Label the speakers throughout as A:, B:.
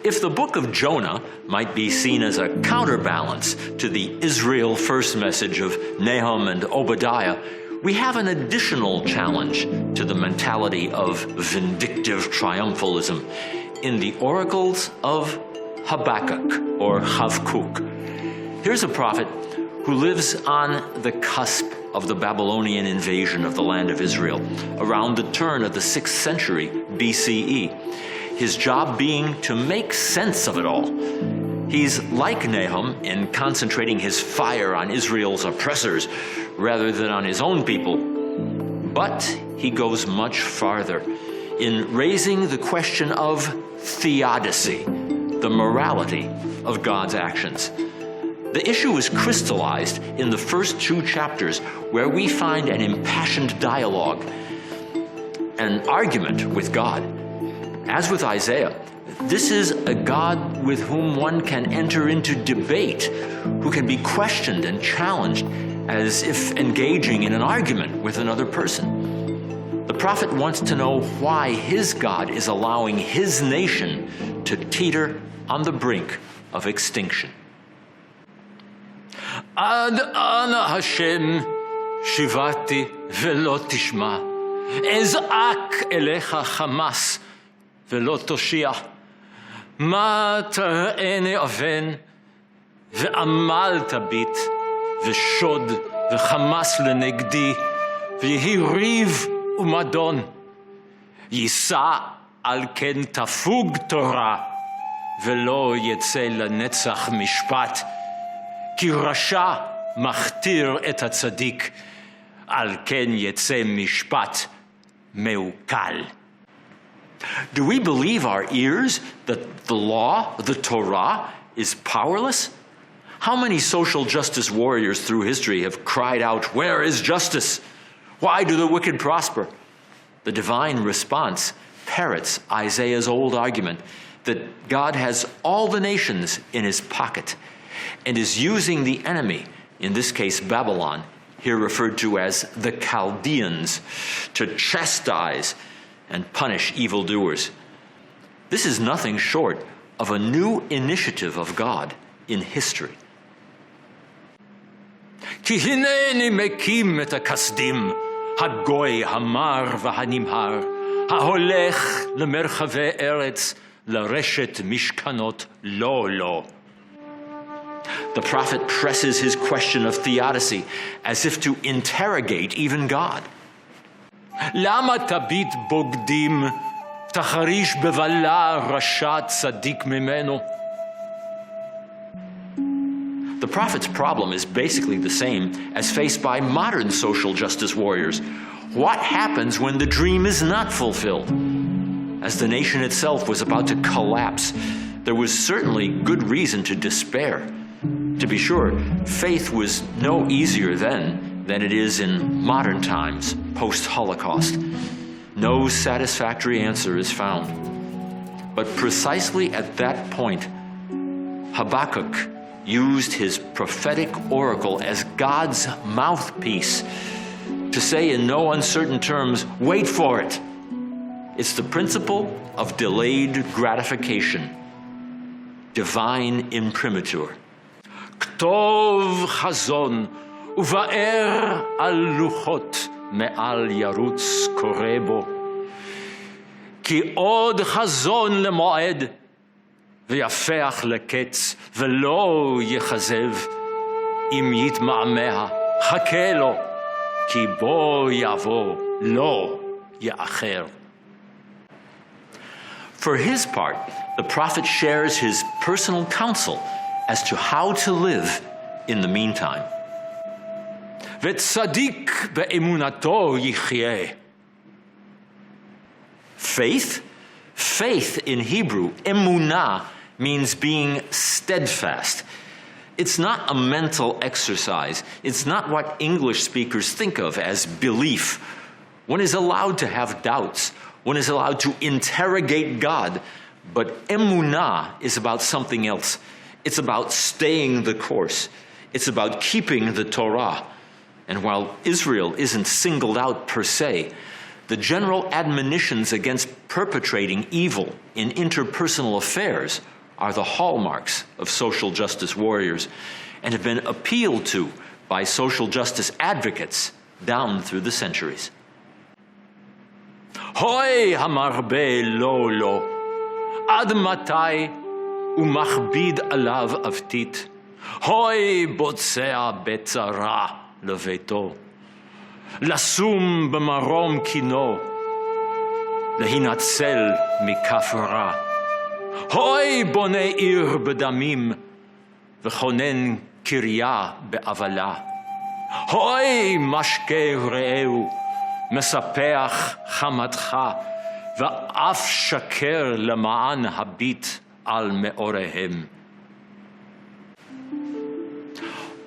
A: If the book of Jonah might be seen as a counterbalance to the Israel first message of Nahum and Obadiah, we have an additional challenge to the mentality of vindictive triumphalism in the oracles of Habakkuk or Habakkuk. Here's a prophet who lives on the cusp of the Babylonian invasion of the land of Israel around the turn of the 6th century B.C.E. His job being to make sense of it all. He's like Nahum in concentrating his fire on Israel's oppressors rather than on his own people. But he goes much farther in raising the question of theodicy, the morality of God's actions. The issue is crystallized in the first 2 chapters, where we find an impassioned dialogue, an argument with God. As with Isaiah, this is a God with whom one can enter into debate, who can be questioned and challenged as if engaging in an argument with another person. The prophet wants to know why his God is allowing his nation to teeter on the brink of extinction. Ad ana Hashem shivati velo tishma, ezak elecha chamas velo toshia, ma tar'eni aven ve'amal tabit ve'shod ve'chamas lenegdi ve'yehi riv umadon, yisa al ken tafug Torah ve'lo yetze lenetzach mishpat, כי רשע מכתיר את הצדיק, על כן יצא משפט מעוקל. Do we believe our ears that the law, the Torah, is powerless? How many social justice warriors through history have cried out, "Where is justice? Why do the wicked prosper?" The divine response parrots Isaiah's old argument that God has all the nations in his pocket and is using the enemy, in this case Babylon, here referred to as the Chaldeans, to chastise and punish evildoers. This is nothing short of a new initiative of God in history. כי הנני מקים את הכסדים, הגוי המר והנמהר, ההולך למרחבי ארץ, לרשת משכנות לא לו. The prophet presses his question of theodicy as if to interrogate even God. למה תביט בוגדים, תחריש בבלה רשע צדיק ממנו? The prophet's problem is basically the same as faced by modern social justice warriors. What happens when the dream is not fulfilled? As the nation itself was about to collapse, there was certainly good reason to despair. To be sure, faith was no easier then than it is in modern times, post-Holocaust. No satisfactory answer is found. But precisely at that point, Habakkuk used his prophetic oracle as God's mouthpiece to say in no uncertain terms, "Wait for it." It's the principle of delayed gratification, divine imprimatur. כתוב חזון ובאר על לוחות מעל ירוץ קורא בו, כי עוד חזון למועד ויפח לקץ ולא יחזב, אם יתמהמה חכה לו, כי בו יבוא לא יאחר. For his part, the prophet shares his personal counsel as to how to live in the meantime. וצדיק באמונתו יחיה. Faith in Hebrew, emunah, means being steadfast. It's not a mental exercise. It's not what English speakers think of as belief. One is allowed to have doubts. One is allowed to interrogate God. But emunah is about something else. It's about staying the course. It's about keeping the Torah. And while Israel isn't singled out per se, the general admonitions against perpetrating evil in interpersonal affairs are the hallmarks of social justice warriors and have been appealed to by social justice advocates down through the centuries. Hoi hamarbe lo lo, ad matai umachbid alav avtit, hoi botzea betzara leveto, lasum b'marom kino, lehinatzel mikafra. Hoi bonei ir bedamim, v'chonen kirya be'avala. Hoi mashke re'eu, mesapeach chamatcha, v'af shaker lema'an habit al me'orehem.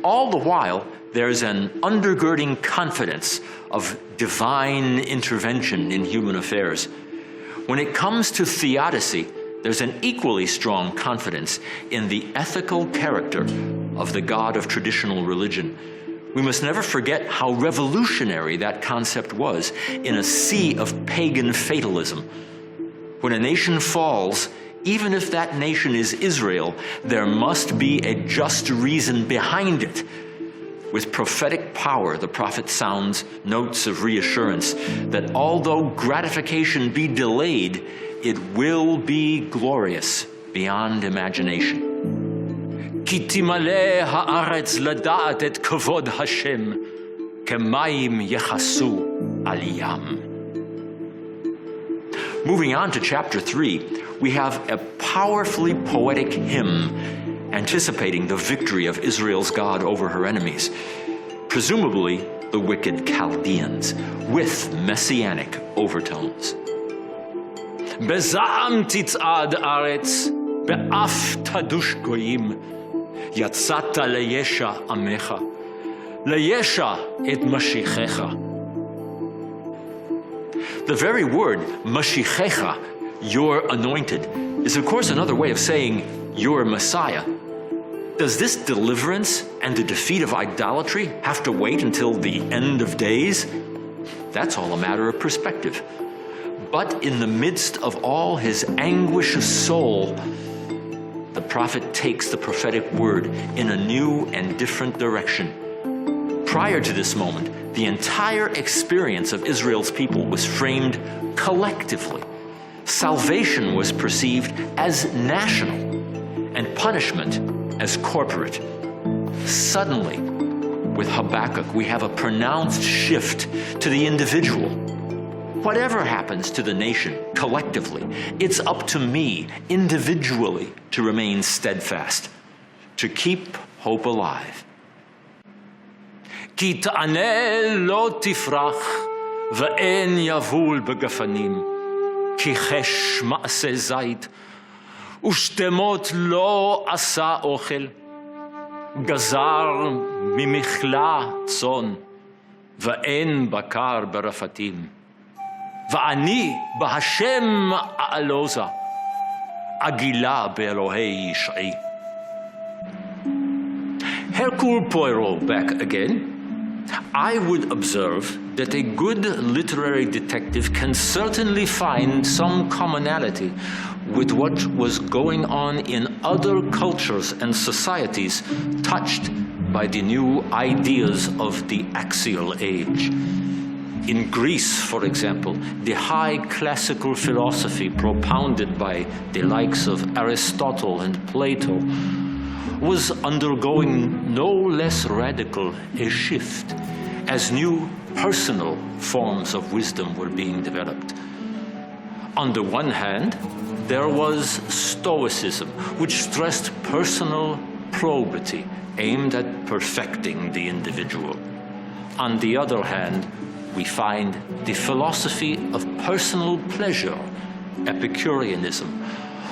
A: All the while, there's an undergirding confidence of divine intervention in human affairs. When it comes to theodicy, there's an equally strong confidence in the ethical character of the God of traditional religion. We must never forget how revolutionary that concept was in a sea of pagan fatalism. When a nation falls, even if that nation is Israel, there must be a just reason behind it. With prophetic power, the prophet sounds notes of reassurance that although gratification be delayed, it will be glorious beyond imagination. Ki timale haaretz lada'at et kavod Hashem, kemayim yechasu al yam. Moving on to chapter 3, we have a powerfully poetic hymn anticipating the victory of Israel's God over her enemies, presumably the wicked Chaldeans, with messianic overtones. Beza'am titz'ad aretz, be'af tadush goyim, yatzata leyesha amecha, leyesha et mashichecha. The very word mashichecha, your anointed, is of course another way of saying your Messiah. Does this deliverance and the defeat of idolatry have to wait until the end of days? That's all a matter of perspective. But in the midst of all his anguish of soul, the prophet takes the prophetic word in a new and different direction. Prior to this moment, the entire experience of Israel's people was framed collectively. Salvation was perceived as national and punishment as corporate. Suddenly, with Habakkuk, we have a pronounced shift to the individual. Whatever happens to the nation collectively, it's up to me individually to remain steadfast, to keep hope alive. Ki ta'aneh lo tifrach, ve'en yavul begafanim, ki chesh ma'aseh zayit, ushtemot lo asa ochel, gazar mimichla tzon, ve'en bakar barafatim. Va'ani b'Hashem a'aloza, agila be'Elohei Yish'i. Hercule Poirot back again. I would observe that a good literary detective can certainly find some commonality with what was going on in other cultures and societies touched by the new ideas of the axial age. In Greece, for example, the high classical philosophy propounded by the likes of Aristotle and Plato was undergoing no less radical a shift as new personal forms of wisdom were being developed. On the one hand, there was Stoicism, which stressed personal probity aimed at perfecting the individual. On the other hand, we find the philosophy of personal pleasure, Epicureanism,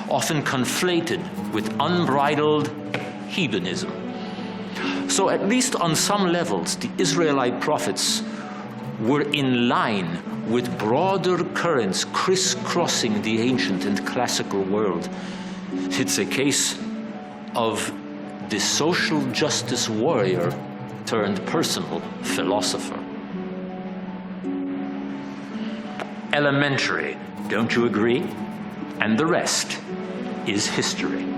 A: often conflated with unbridled hedonism. So at least on some levels, the Israelite prophets were in line with broader currents crisscrossing the ancient and classical world. It's a case of the social justice warrior turned personal philosopher. Elementary, don't you agree? And the rest is history.